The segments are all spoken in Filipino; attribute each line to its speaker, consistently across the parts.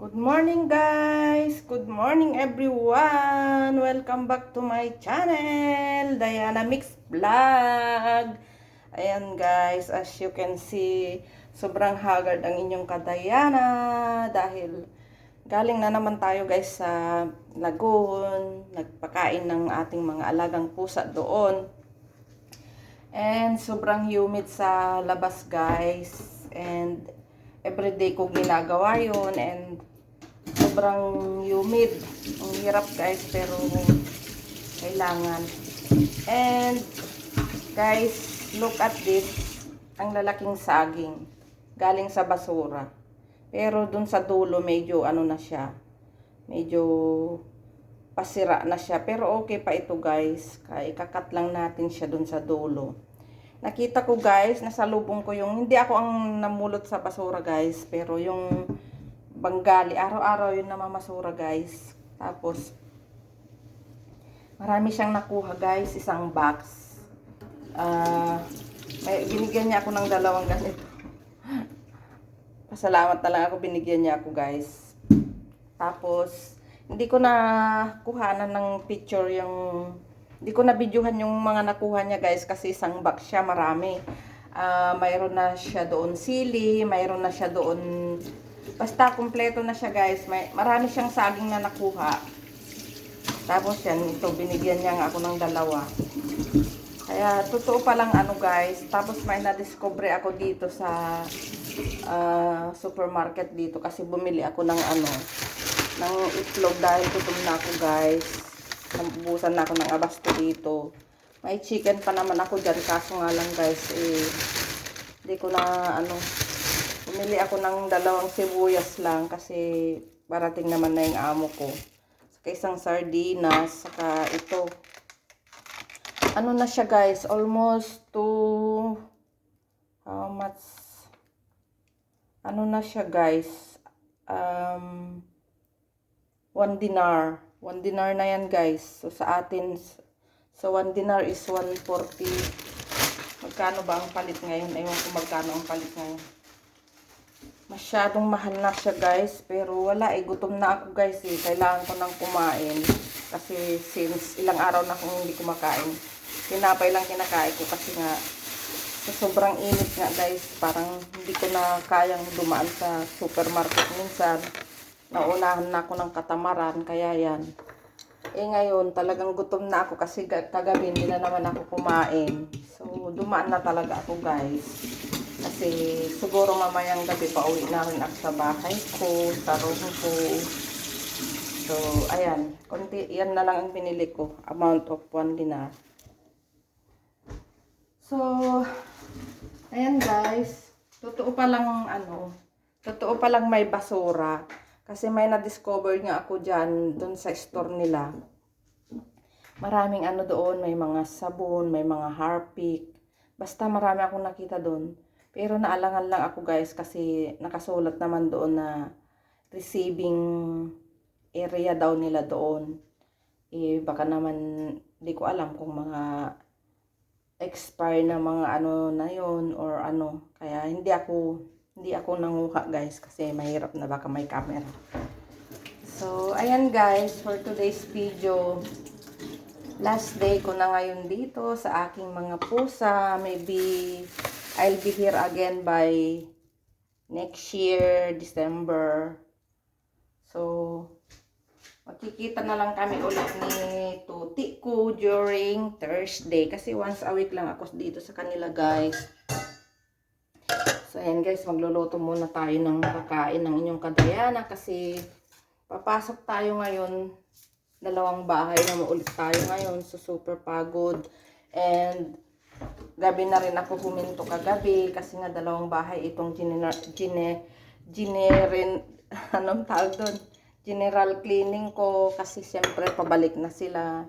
Speaker 1: Good morning guys! Good morning everyone! Welcome back to my channel, Diana Mix Vlog. Ayan guys, as you can see, sobrang haggard ang inyong kadayana dahil galing na naman tayo guys sa lagoon, nagpakain ng ating mga alagang pusa doon. And sobrang humid sa labas guys, and everyday ko ginagawa yun, and sobrang humid. Ang hirap guys, pero kailangan. And guys, look at this. Ang lalaking saging galing sa basura, pero dun sa dulo medyo ano na siya, medyo pasira na siya, pero okay pa ito guys. Kaya ikakat lang natin siya dun sa dulo. Nakita ko guys, nasalubong ko yung, hindi ako ang namulot sa basura guys, pero yung banggali, araw-araw yun namamasura guys. Tapos marami siyang nakuha guys, isang box. May binigyan niya ako ng dalawang ganito. Pasalamat na lang ako, binigyan niya ako guys. Tapos hindi ko na kuhanan ng picture yung, hindi ko na videohan yung mga nakuha niya guys, kasi isang box siya, marami. Mayroon na siya doon sili, mayroon na siya doon, basta kumpleto na siya guys. Marami siyang saging na nakuha. Tapos yan, ito binigyan niya nga ako ng dalawa. Kaya totoo pa lang ano guys. Tapos may na-discover ako dito sa supermarket dito, kasi bumili ako ng ano, ng itlog dahil gutom na ako guys. Nabubusan na ako ng abasto dito. May chicken pa naman ako dyan, kaso nga lang guys, hindi ko na ano, bumili ako ng dalawang sibuyas lang kasi parating naman na yung amo ko. Saka isang sardinas, saka ito. Ano na siya guys, almost to, how much, ano na siya guys, 1 dinar. 1 dinar na yan guys. So sa atin, so 1 dinar is 140. Magkano ba ang palit ngayon? Ewan ko magkano ang palit ngayon. Masyadong mahal na siya guys. Pero wala gutom na ako guys Kailangan ko nang kumain. Kasi since ilang araw na akong hindi kumakain. Tinapay lang kinakain ko kasi nga sa sobrang init nga guys. Parang hindi ko na kayang dumaan sa supermarket minsan. Naunahan na ako ng katamaran, kaya yan. Ngayon, talagang gutom na ako kasi kagabi hindi na naman ako kumain. So, dumaan na talaga ako guys. Kasi siguro mamayang gabi pa uwi na rin ako sa bahay ko, sa room ko. So, ayan. Konti, yan na lang ang binili ko. Amount of 1 dinar. So, ayan guys. Totoo pa lang ano, totoo pa lang may basura. Kasi may na-discover nga ako dyan, doon sa store nila. Maraming ano doon, may mga sabon, may mga Harpic. Basta marami akong nakita doon. Pero naalangan lang ako guys, kasi nakasulat naman doon na receiving area daw nila doon. Baka naman, di ko alam kung mga expire na mga ano na yon or ano. Kaya hindi ako nanguha guys, kasi mahirap na baka may camera. So, ayan guys, for today's video, last day ko na ngayon dito sa aking mga pusa. Maybe I'll be here again by next year, December. So, makikita na lang kami ulit ni Tuti ko during Thursday. Kasi once a week lang ako dito sa kanila guys. So, ayan guys, magluluto muna tayo ng kakain ng inyong kadayana kasi papasok tayo ngayon. Dalawang bahay na maulit tayo ngayon. So, super pagod. And, gabi na rin ako huminto kagabi kasi nga dalawang bahay itong anong tawag doon? General cleaning ko kasi siyempre pabalik na sila.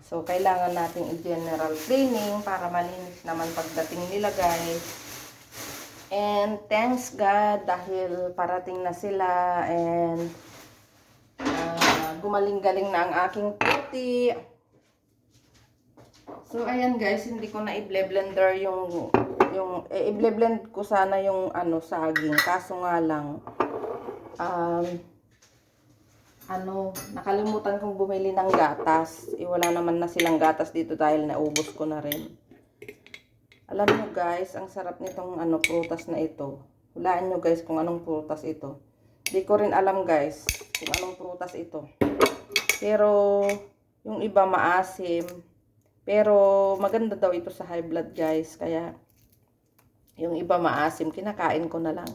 Speaker 1: So, kailangan natin i-general cleaning para malinis naman pagdating nila guys. And thanks God dahil parating na sila, and gumaling-galing na ang aking puti. So ayan guys, hindi ko na i-blender yung i-blend ko sana yung ano saging, kaso nga lang nakalimutan kong bumili ng gatas. Wala naman na silang gatas dito dahil naubos ko na rin. Alam nyo guys, ang sarap nitong prutas na ito. Hulaan nyo guys kung anong prutas ito. Di ko rin alam guys kung anong prutas ito. Pero yung iba maasim. Pero maganda daw ito sa high blood guys. Kaya yung iba maasim, kinakain ko na lang.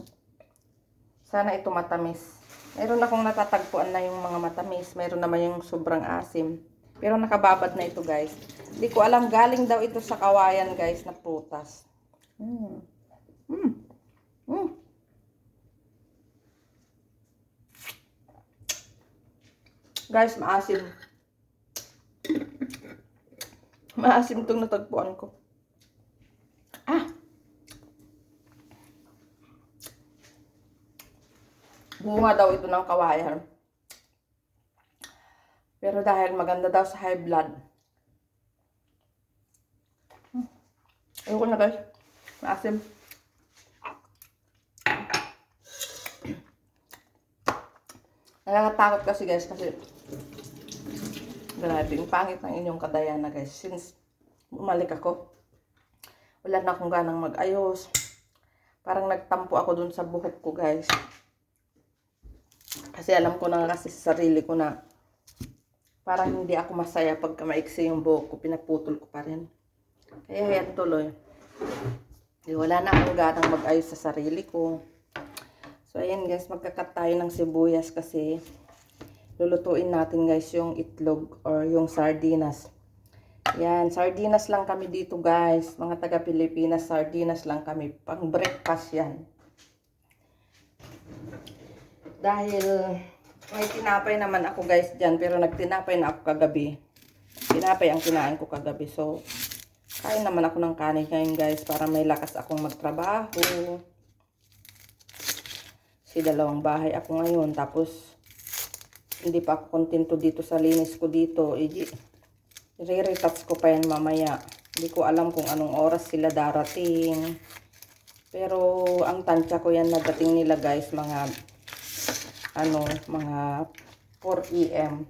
Speaker 1: Sana ito matamis. Meron akong natatagpuan na yung mga matamis. Meron naman yung sobrang asim. Pero nakababad na ito guys. Hindi ko alam, galing daw ito sa kawayan guys na prutas. Guys, maasim. Maasim itong natagpuan ko. Bunga daw ito ng kawayan. Pero dahil maganda daw sa high blood. Ayoko na guys. Maasim. Nakakatakot kasi guys kasi grabe, yung pangit ng inyong kadayana guys. Since umalik ako, wala na akong ganang mag-ayos. Parang nagtampo ako dun sa buhok ko guys. Kasi alam ko na kasi sa sarili ko na parang hindi ako masaya pagka maiksi yung buhok ko, pinaputol ko pa rin. Kaya yan tuloy. Wala na akong ganang mag-ayos sa sarili ko. So ayan guys, magkakat tayo ng sibuyas kasi lulutuin natin guys yung itlog or yung sardinas. Yan, sardinas lang kami dito guys. Mga taga Pilipinas, sardinas lang kami. Pang breakfast yan. Dahil may tinapay naman ako guys dyan, pero nagtinapay na ako kagabi. Tinapay ang kinain ko kagabi. So, kain naman ako ng kanin ngayon guys para may lakas akong magtrabaho. Kasi dalawang bahay ako ngayon. Tapos, hindi pa ako kontento dito sa linis ko dito. I-retouch ko pa yan mamaya. Hindi ko alam kung anong oras sila darating. Pero, ang tansya ko yan na dating nila guys, mga 4 AM.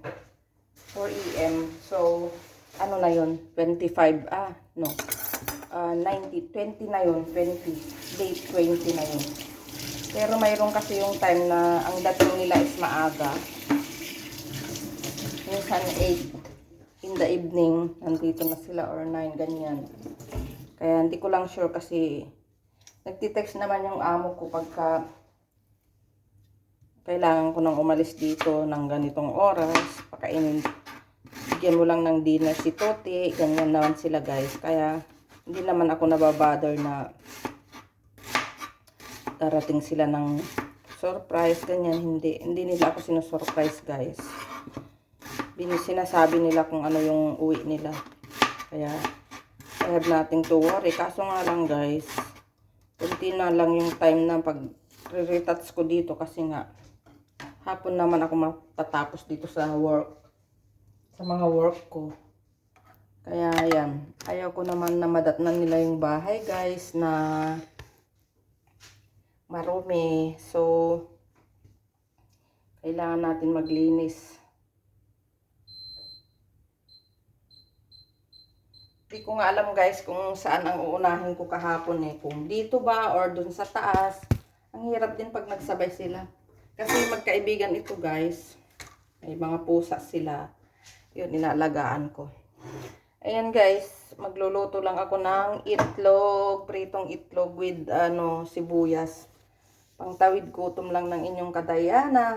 Speaker 1: 4 AM. So, ano na yun? 25, 90, 20 na yun. 20, date 20 na yun. Pero mayroon kasi yung time na ang dating nila is maaga. Minsan 8 in the evening, nandito na sila or 9, ganyan. Kaya hindi ko lang sure kasi nagtitext naman yung amo ko pagka kailangan ko nang umalis dito ng ganitong oras. Pakainin, bigyan mo lang ng dinner si Toti. Ganyan naman sila guys. Kaya hindi naman ako nababother na darating sila ng surprise. Ganyan, hindi nila ako sinusurprise guys. Sinasabi nila kung ano yung uwi nila. Kaya I have nothing to worry. Kaso nga lang guys, kunti na lang yung time na pag re-retouch ko dito kasi nga hapon naman ako matatapos dito sa work. Sa mga work ko. Kaya yan. Ayaw ko naman na madatnan nila yung bahay guys na marumi. So, kailangan natin maglinis. Hindi ko nga alam guys kung saan ang uunahin ko kahapon eh. Kung dito ba or dun sa taas. Ang hirap din pag nagsabay sila. Kasi magkaibigan ito guys. May mga pusa sila. Yun, inalagaan ko. Ayan guys, magluluto lang ako ng itlog. Pritong itlog with sibuyas. Pangtawid gutom lang ng inyong kadayana.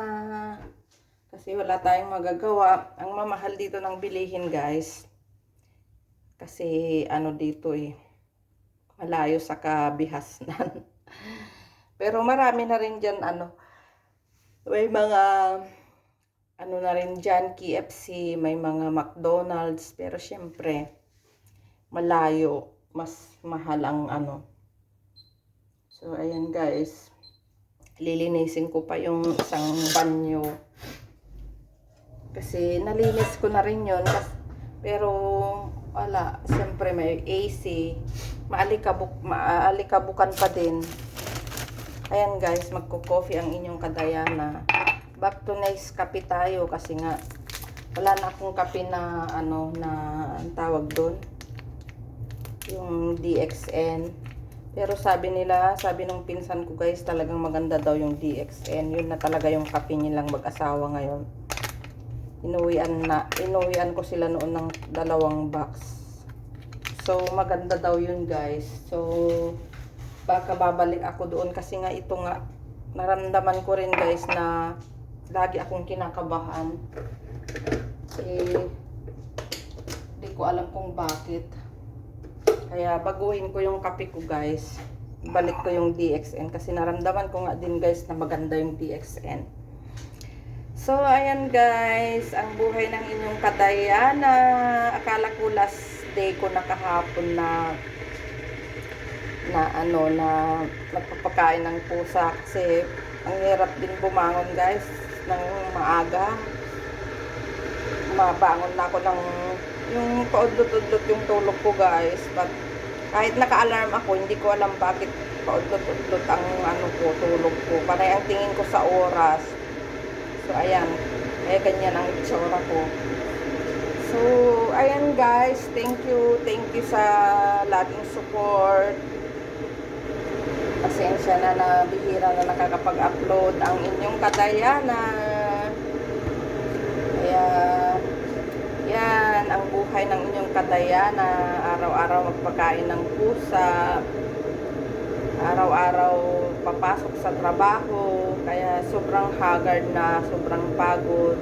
Speaker 1: Kasi wala tayong magagawa. Ang mamahal dito ng bilihin guys. Kasi dito malayo sa kabihasnan. Pero marami na rin dyan may mga na rin dyan, KFC, may mga McDonald's, pero syempre malayo, mas mahal ang So ayan guys, lilinisin ko pa yung isang banyo kasi nalinis ko na rin yun pero wala, syempre may AC, maalikabukan pa din. Ayan guys, magko-coffee ang inyong kadayana. back to nice kape tayo kasi nga wala na akong kape na ano na ang tawag doon, yung DXN. Pero sabi nung pinsan ko guys, talagang maganda daw yung DXN. Yun na talaga yung kape nilang mag-asawa ngayon. Inuwian ko sila noon ng 2 box. So maganda daw yun guys. So baka babalik ako doon kasi nga ito nga naramdaman ko rin guys na lagi akong kinakabahan. Di ko alam kung bakit. Kaya baguhin ko yung kape ko guys. Balik ko yung DXN kasi naramdaman ko nga din guys na maganda yung DXN. So ayan guys, ang buhay ng inyong kadayana. Akala ko last day ko na kahapon na nagpapakain ng pusa kasi ang hirap din bumangon guys ng maaga. Mabangon na ako ng yung paudlot-udlot yung tulog ko guys, but kahit naka-alarm ako, hindi ko alam bakit paudlot-udlot ang tulog ko. Panay ang tingin ko sa oras. So ayan, kaya ganyan ang itsura ko. So ayan guys, thank you sa laging support. Pasensya na bihira na nakakapag-upload ang inyong kadayana. Kaya yan ang buhay ng inyong kadayana. Araw-araw magpakain ng pusa, araw-araw papasok sa trabaho, kaya sobrang haggard na, sobrang pagod.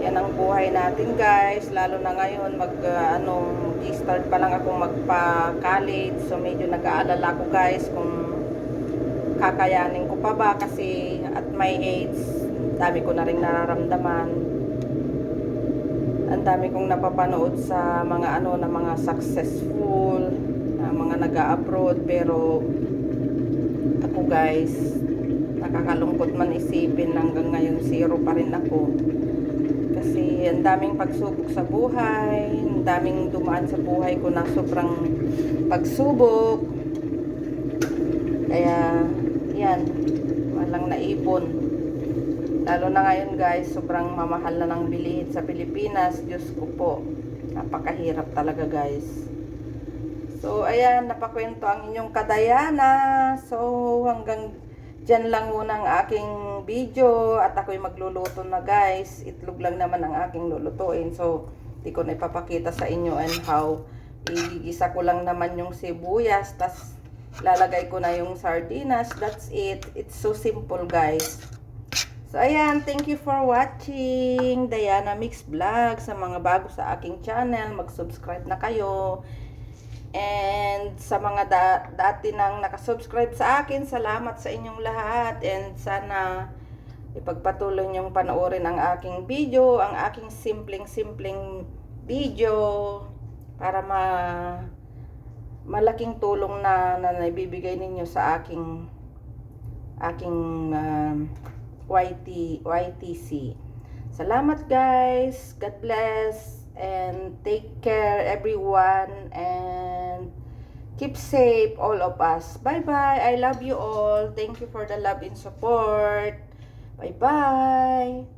Speaker 1: Yan ang buhay natin guys, lalo na ngayon start pa lang akong magpa-college, so medyo nag-aalala ko guys kung kakayanin ko pa ba kasi at my age, dami ko na rin nararamdaman. Ang dami kong napapanood sa mga mga successful, mga nag-a-abroad, pero ako guys, nakakalungkot man isipin hanggang ngayon zero pa rin ako. Kasi ang daming pagsubok sa buhay, ang daming dumaan sa buhay ko na sobrang pagsubok. Kaya yan, walang naipon. Lalo na ngayon guys, sobrang mamahal na ng bilihin sa Pilipinas. Diyos ko po, napakahirap talaga guys. So ayan, napakwento ang inyong kadayana. So hanggang dyan lang muna ang aking video. At ako'y magluluto na guys. Itlog lang naman ang aking lulutuin. So di ko na ipapakita sa inyo and how. Igigisa ko lang naman yung sibuyas. Tas lalagay ko na yung sardinas. That's it. It's so simple guys. So, ayan, thank you for watching Diana Mix Vlog. Sa mga bago sa aking channel, mag-subscribe na kayo. And sa mga dati nang nakasubscribe sa akin, salamat sa inyong lahat. And sana ipagpatuloy niyong panoorin ang aking video, ang aking simpleng video para malaking tulong na naibibigay ninyo sa aking YTC. Salamat guys. God bless and take care everyone and keep safe all of us. Bye bye. I love you all. Thank you for the love and support. Bye bye.